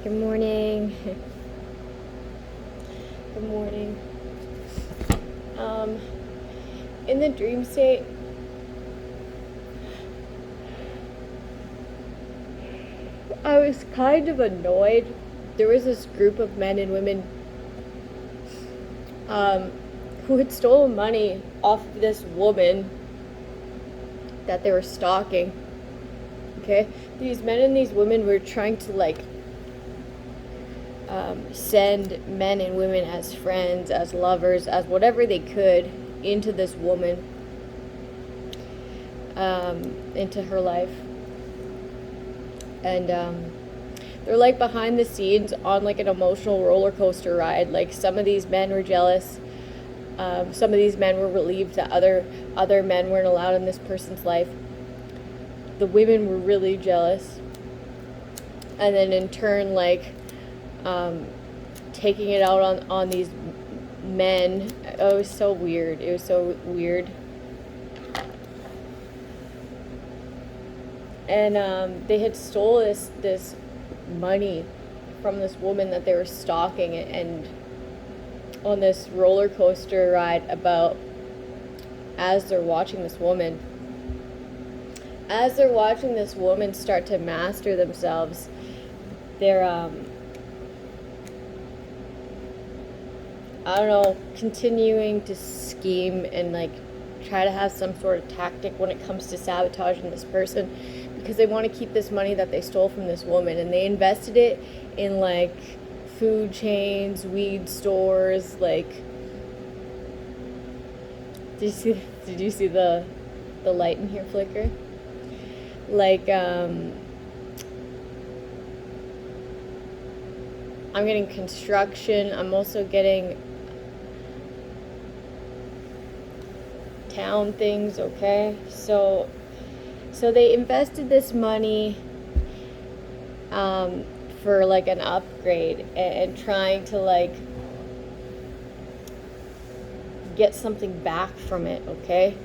Good morning. Good morning. In the dream state, I was kind of annoyed. There was this group of men and women who had stolen money off of this woman that they were stalking. Okay? These men and these women were trying to send men and women as friends, as lovers, as whatever they could into this woman, into her life. And they're like behind the scenes on like an emotional roller coaster ride. Like some of these men were jealous. Some of these men were relieved that other men weren't allowed in this person's life. The women were really jealous. And then in turn, taking it out on these men. Oh, it was so weird. It was so weird. And they had stole this money from this woman that they were stalking, and on this roller coaster ride as they're watching this woman start to master themselves, they're I don't know, continuing to scheme and try to have some sort of tactic when it comes to sabotaging this person, because they want to keep this money that they stole from this woman, and they invested it in food chains, weed stores. Did you see the light in here flicker? I'm getting construction. I'm also getting town things. Okay, so they invested this money for an upgrade, and trying to get something back from it. Okay,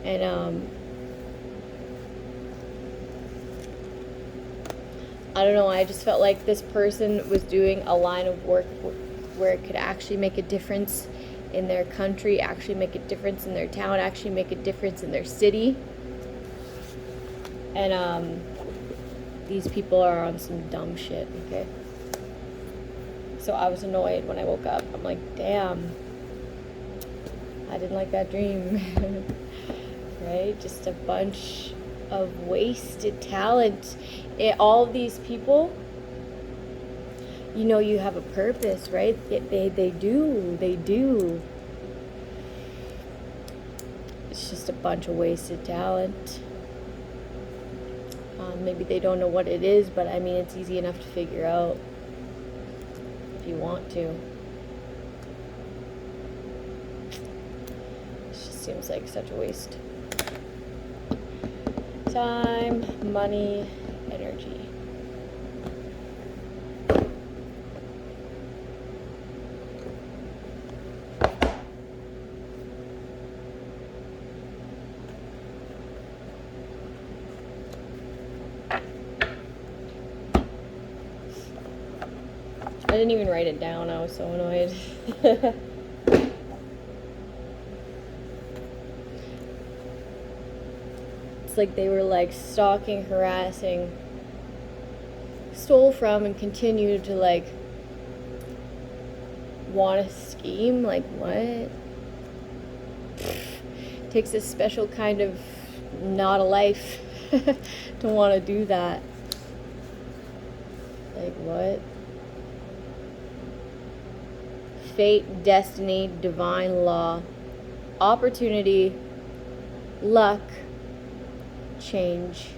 and I don't know, I just felt like this person was doing a line of work where it could actually make a difference in their country, actually make a difference in their town, actually make a difference in their city. And these people are on some dumb shit. Okay, so I was annoyed when I woke up. I'm like, damn, I didn't like that dream. Right? Just a bunch of wasted talent. All of these people, you have a purpose, right? They do. It's just a bunch of wasted talent. Maybe they don't know what it is, but I mean, it's easy enough to figure out if you want to. It just seems like such a waste. Time, money, energy. I didn't even write it down. I was so annoyed. It's like they were stalking, harassing, stole from, and continue to want to scheme. What? Takes a special kind of not a life to want to do that. What? Fate, destiny, divine law, opportunity, luck, change.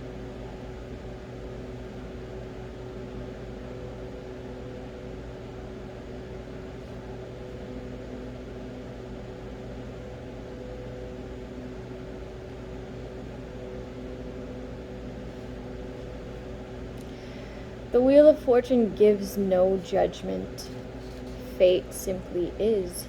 The Wheel of Fortune gives no judgment. Fate simply is.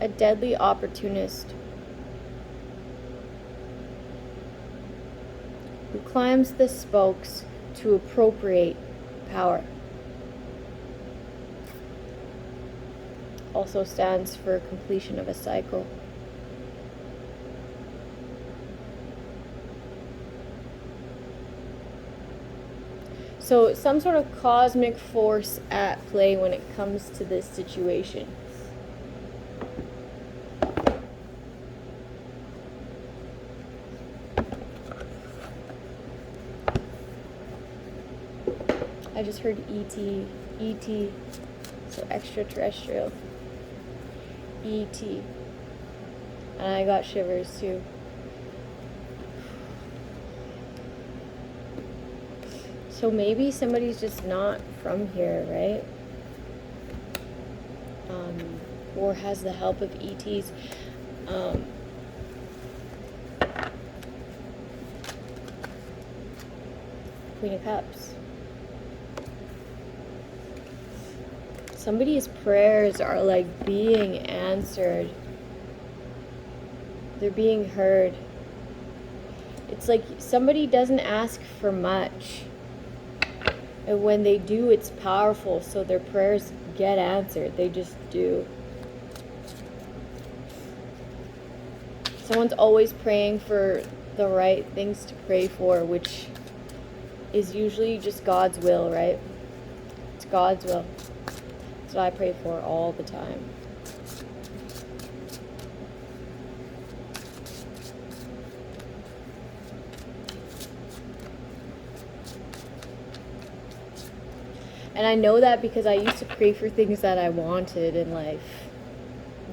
a deadly opportunist who climbs the spokes to appropriate power. Also stands for completion of a cycle. So some sort of cosmic force at play when it comes to this situation. I just heard ET, so extraterrestrial. ET. And I got shivers too. So maybe somebody's just not from here, right? Or has the help of ETs. Queen of Cups. Somebody's prayers are like being answered. They're being heard. It's like somebody doesn't ask for much. And when they do, it's powerful. So their prayers get answered. They just do. Someone's always praying for the right things to pray for, which is usually just God's will, right? It's God's will. That's what I pray for all the time. And I know that because I used to pray for things that I wanted in life.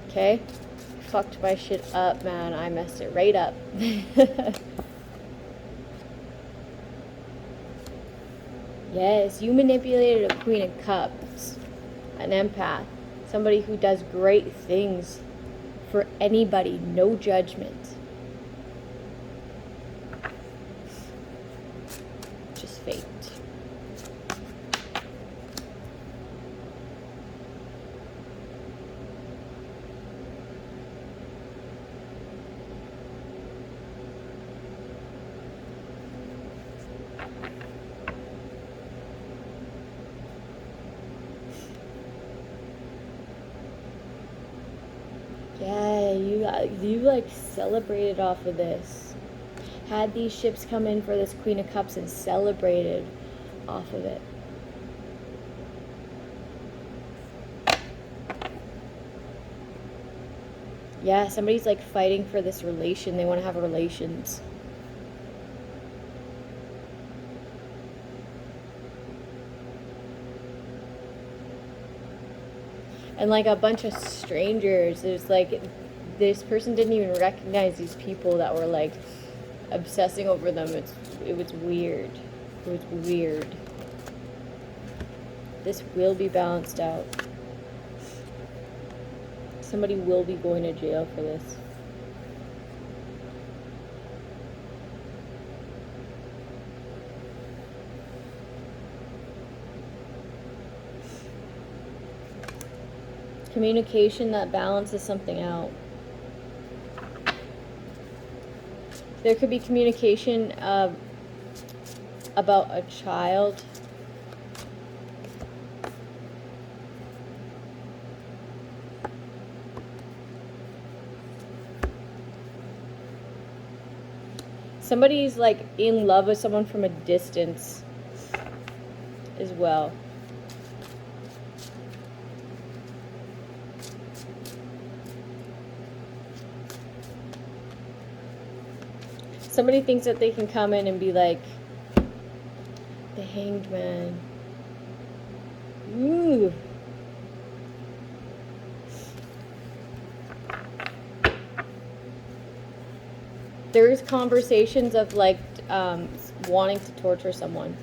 Okay? Fucked my shit up, man. I messed it right up. Yes, you manipulated a Queen of Cups. An empath. Somebody who does great things for anybody. No judgment. Just fate. Yeah, you like celebrated off of this. Had these ships come in for this Queen of Cups and celebrated off of it. Yeah, somebody's like fighting for this relation. They want to have relations. And like a bunch of strangers. There's like, this person didn't even recognize these people that were like obsessing over them. It was weird. It was weird. This will be balanced out. Somebody will be going to jail for this. Communication that balances something out. There could be communication about a child. Somebody's like in love with someone from a distance as well. Somebody thinks that they can come in and be like the Hanged Man. Ooh. There's conversations of like wanting to torture someone.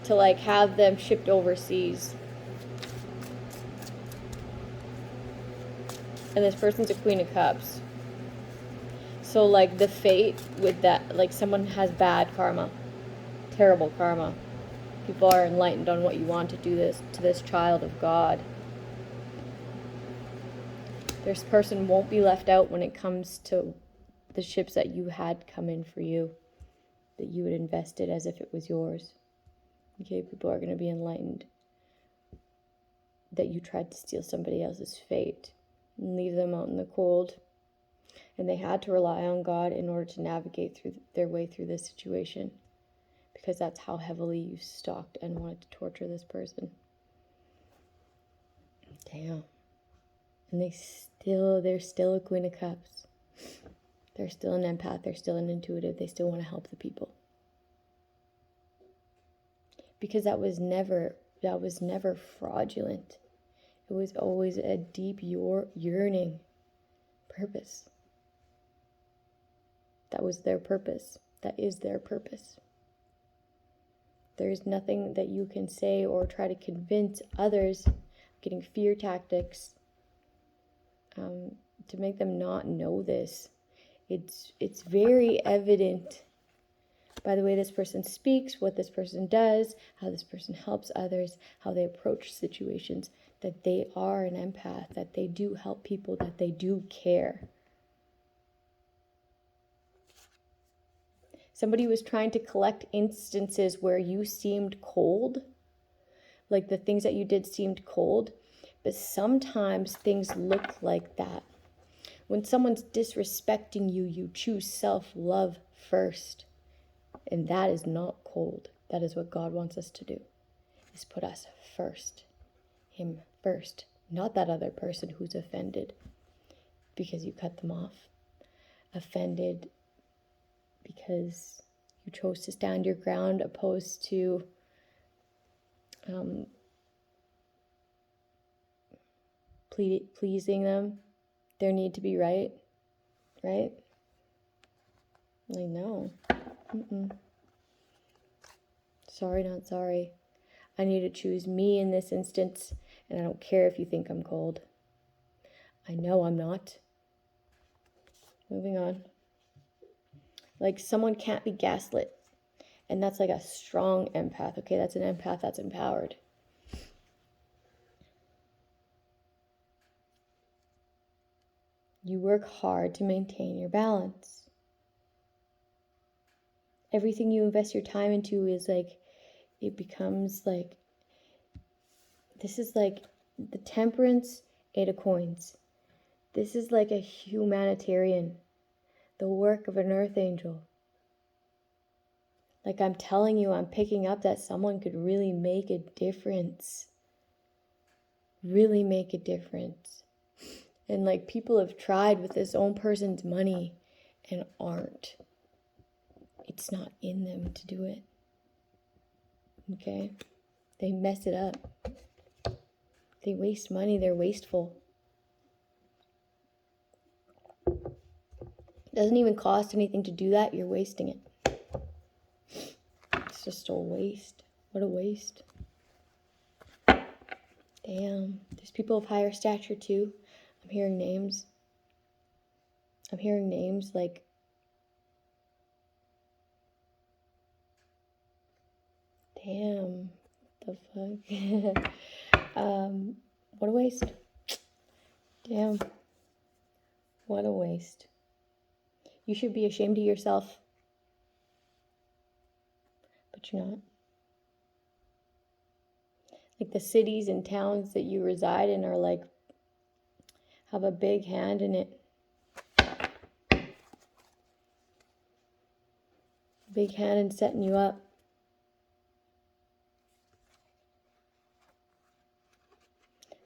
To like have them shipped overseas. And this person's a Queen of Cups. So like the fate with that, like someone has bad karma, terrible karma. People are enlightened on what you want to do this to this child of God. This person won't be left out when it comes to the ships that you had come in for you, that you had invested as if it was yours. Okay, people are going to be enlightened that you tried to steal somebody else's fate and leave them out in the cold. And they had to rely on God in order to navigate through their way through this situation, because that's how heavily you stalked and wanted to torture this person. Damn. And they're still a Queen of Cups. They're still an empath. They're still an intuitive. They still want to help the people. Because that was never fraudulent. It was always a deep yearning purpose. That was their purpose. That is their purpose. There's nothing that you can say or try to convince others, getting fear tactics, to make them not know this. It's very evident by the way this person speaks, what this person does, how this person helps others, how they approach situations, that they are an empath, that they do help people, that they do care. Somebody was trying to collect instances where you seemed cold, like the things that you did seemed cold, but sometimes things look like that. When someone's disrespecting you, you choose self-love first. And that is not cold. That is what God wants us to do, is put us first. Him first. Not that other person who's offended because you cut them off. Offended because you chose to stand your ground opposed to pleasing them, their need to be right? Like, no. Sorry, not sorry. I need to choose me in this instance, and I don't care if you think I'm cold. I know I'm not. Moving on. Like, someone can't be gaslit, and that's like a strong empath. Okay, that's an empath that's empowered. You work hard to maintain your balance. Everything you invest your time into is like, it becomes like, this is like the Temperance, 8 of Coins. This is like a humanitarian, the work of an earth angel. Like, I'm telling you, I'm picking up that someone could really make a difference. Really make a difference. And like, people have tried with this own person's money and aren't. It's not in them to do it. Okay? They mess it up. They waste money. They're wasteful. It doesn't even cost anything to do that. You're wasting it. It's just a waste. What a waste. Damn. There's people of higher stature too. I'm hearing names. I'm hearing names like, damn, the fuck. What a waste. Damn. What a waste. You should be ashamed of yourself. But you're not. Like, the cities and towns that you reside in are like, have a big hand in it. Big hand in setting you up.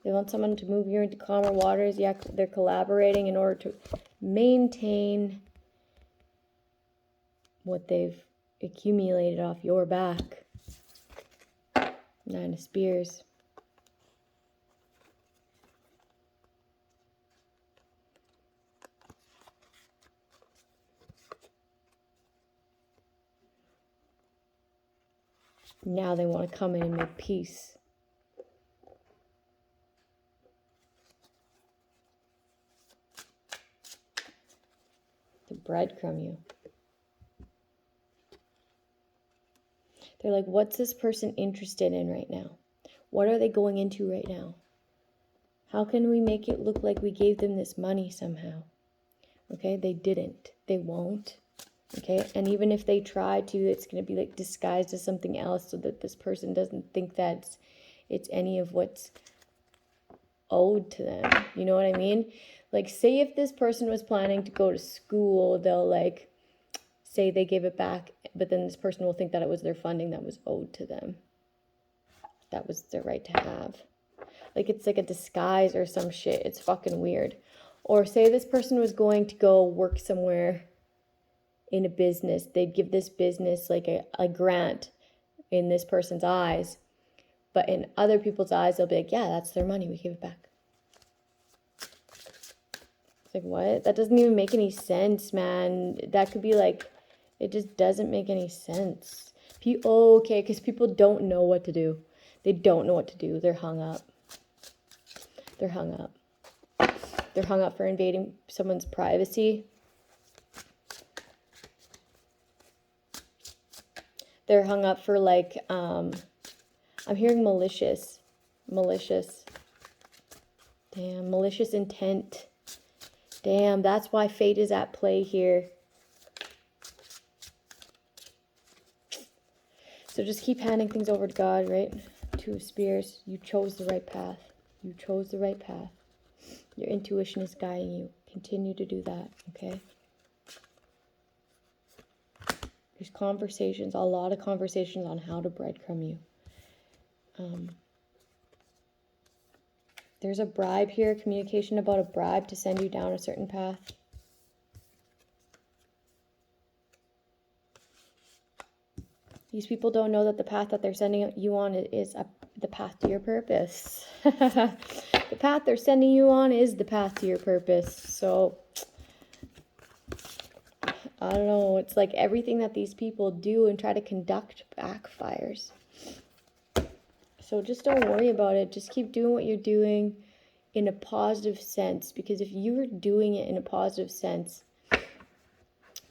They want someone to move you into calmer waters. Yeah, they're collaborating in order to maintain what they've accumulated off your back. 9 of Spears. Now they want to come in and make peace. To breadcrumb you. They're like, what's this person interested in right now? What are they going into right now? How can we make it look like we gave them this money somehow? Okay, they didn't. They won't. Okay, and even if they try to, it's going to be like disguised as something else so that this person doesn't think that it's any of what's owed to them. You know what I mean? Like, say if this person was planning to go to school, they'll like say they gave it back, but then this person will think that it was their funding that was owed to them. That was their right to have. Like, it's like a disguise or some shit. It's fucking weird. Or say this person was going to go work somewhere in a business. They'd give this business like a grant in this person's eyes. But in other people's eyes, they'll be like, yeah, that's their money. We give it back. It's like, what? That doesn't even make any sense, man. That could be like, it just doesn't make any sense. Okay, because people don't know what to do. They don't know what to do. They're hung up. They're hung up. They're hung up for invading someone's privacy. They're hung up for like, I'm hearing malicious. Malicious. Damn, malicious intent. Damn, that's why fate is at play here. So just keep handing things over to God, right? Two of Spears. You chose the right path. You chose the right path. Your intuition is guiding you. Continue to do that, okay? There's conversations, a lot of conversations on how to breadcrumb you. There's a bribe here, communication about a bribe to send you down a certain path. These people don't know that the path that they're sending you on is the path to your purpose. The path they're sending you on is the path to your purpose. So, I don't know. It's like everything that these people do and try to conduct backfires. So just don't worry about it. Just keep doing what you're doing in a positive sense. Because if you're doing it in a positive sense,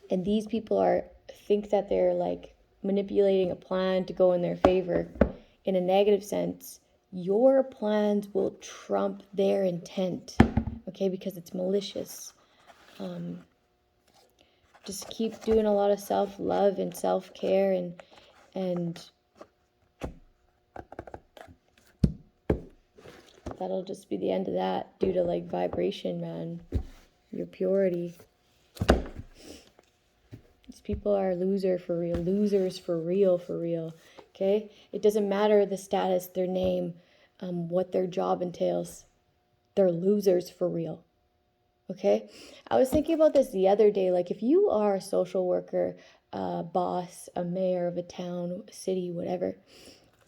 and these people think that they're like manipulating a plan to go in their favor in a negative sense, your plans will trump their intent. Okay, because it's malicious. Just keep doing a lot of self-love and self-care and that'll just be the end of that due to like vibration, man. Your purity. These people are losers for real. Okay? It doesn't matter the status, their name, what their job entails. They're losers for real. Okay? I was thinking about this the other day. Like, if you are a social worker, a boss, a mayor of a town, a city, whatever,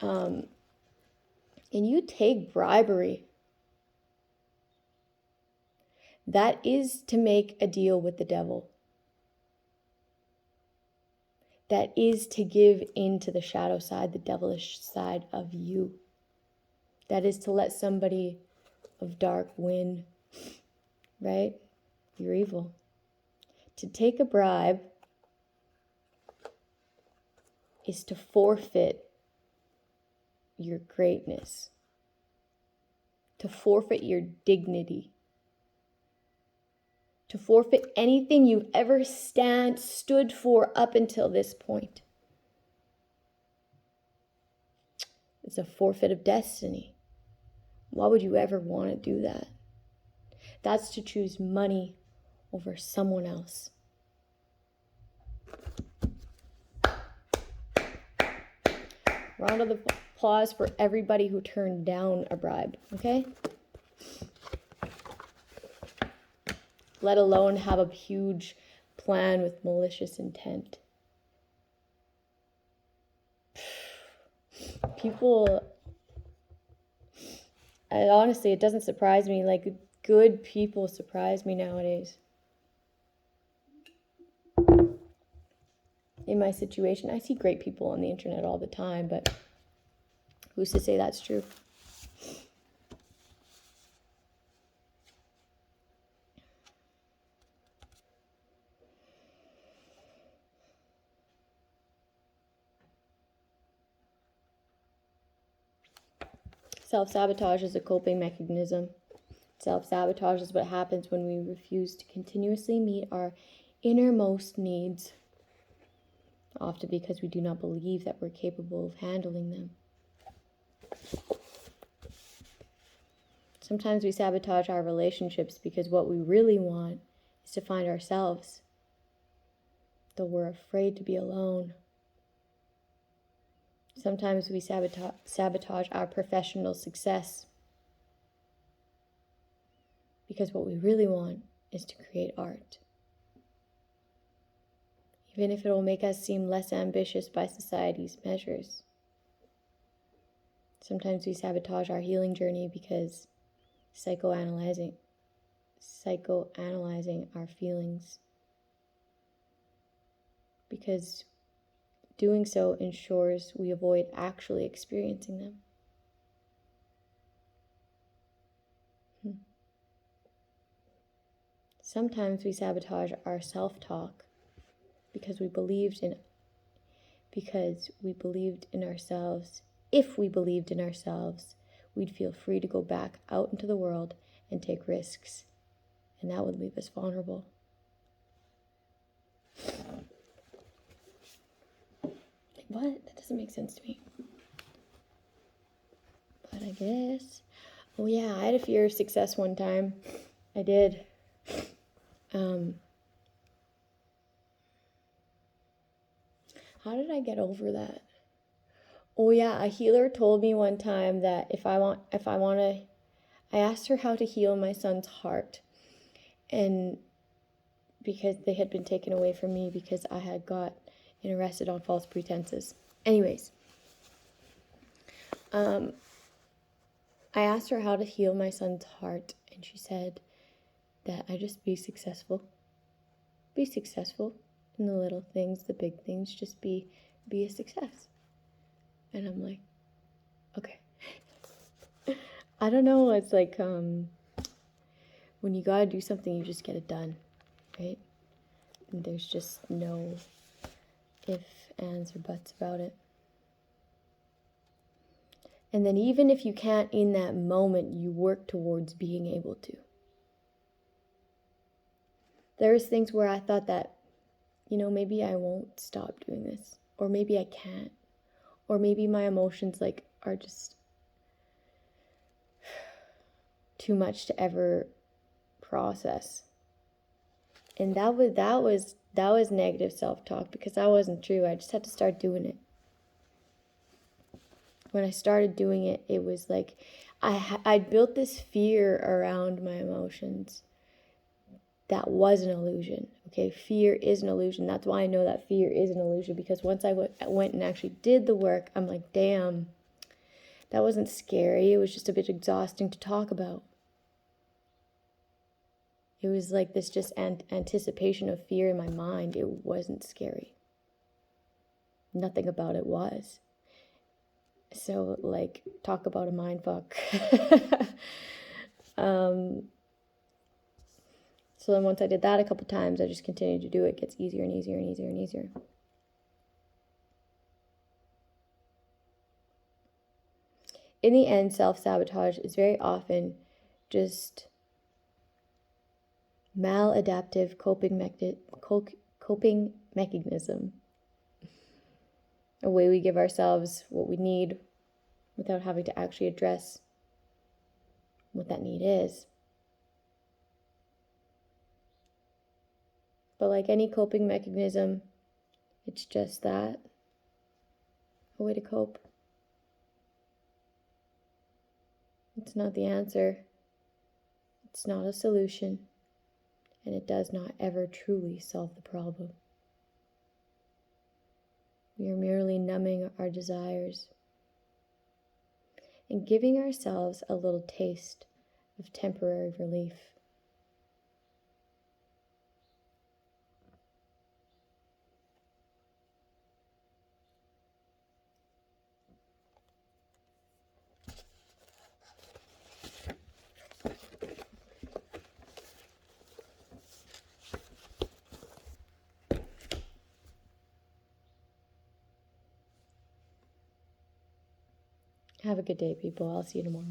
and you take bribery, that is to make a deal with the devil. That is to give into the shadow side, the devilish side of you. That is to let somebody of dark win, right? You're evil. To take a bribe is to forfeit your greatness, to forfeit your dignity, to forfeit anything you've ever stood for up until this point. It's a forfeit of destiny. Why would you ever want to do that? That's to choose money over someone else. Round of applause for everybody who turned down a bribe, okay? Let alone have a huge plan with malicious intent. People, honestly, it doesn't surprise me. Like, good people surprise me nowadays. In my situation, I see great people on the internet all the time, but who's to say that's true? Self-sabotage is a coping mechanism. Self-sabotage is what happens when we refuse to continuously meet our innermost needs, often because we do not believe that we're capable of handling them. Sometimes we sabotage our relationships because what we really want is to find ourselves, though we're afraid to be alone. Sometimes we sabotage our professional success because what we really want is to create art. Even if it will make us seem less ambitious by society's measures. Sometimes we sabotage our healing journey because psychoanalyzing our feelings. Because doing so ensures we avoid actually experiencing them. Sometimes we sabotage our self-talk because we believed in ourselves. If we believed in ourselves, we'd feel free to go back out into the world and take risks. And that would leave us vulnerable. What? That doesn't make sense to me. But I guess. Oh yeah, I had a fear of success one time. I did. How did I get over that? Oh yeah, a healer told me one time that I asked her how to heal my son's heart. And because they had been taken away from me because I had got arrested on false pretenses. Anyways, I asked her how to heal my son's heart, and she said that I just be successful. Be successful in the little things, the big things, just be a success. And I'm like, okay. I don't know, it's like when you gotta do something, you just get it done, right? And there's just no ifs, ands, or buts about it. And then even if you can't in that moment, you work towards being able to. There's things where I thought that, maybe I won't stop doing this. Or maybe I can't. Or maybe my emotions are just too much to ever process. And that was negative self-talk because that wasn't true. I just had to start doing it. When I started doing it, it was like I built this fear around my emotions. That was an illusion. Okay, fear is an illusion. That's why I know that fear is an illusion, because once I went and actually did the work, I'm like, damn, that wasn't scary. It was just a bit exhausting to talk about. It was like this just anticipation of fear in my mind. It wasn't scary. Nothing about it was. So, talk about a mind fuck. So then once I did that a couple times, I just continued to do it. It gets easier and easier and easier and easier. In the end, self-sabotage is very often just maladaptive coping mechanism. A way we give ourselves what we need without having to actually address what that need is. But like any coping mechanism, it's just that, a way to cope. It's not the answer. It's not a solution. And it does not ever truly solve the problem. We are merely numbing our desires and giving ourselves a little taste of temporary relief. Have a good day, people. I'll see you tomorrow.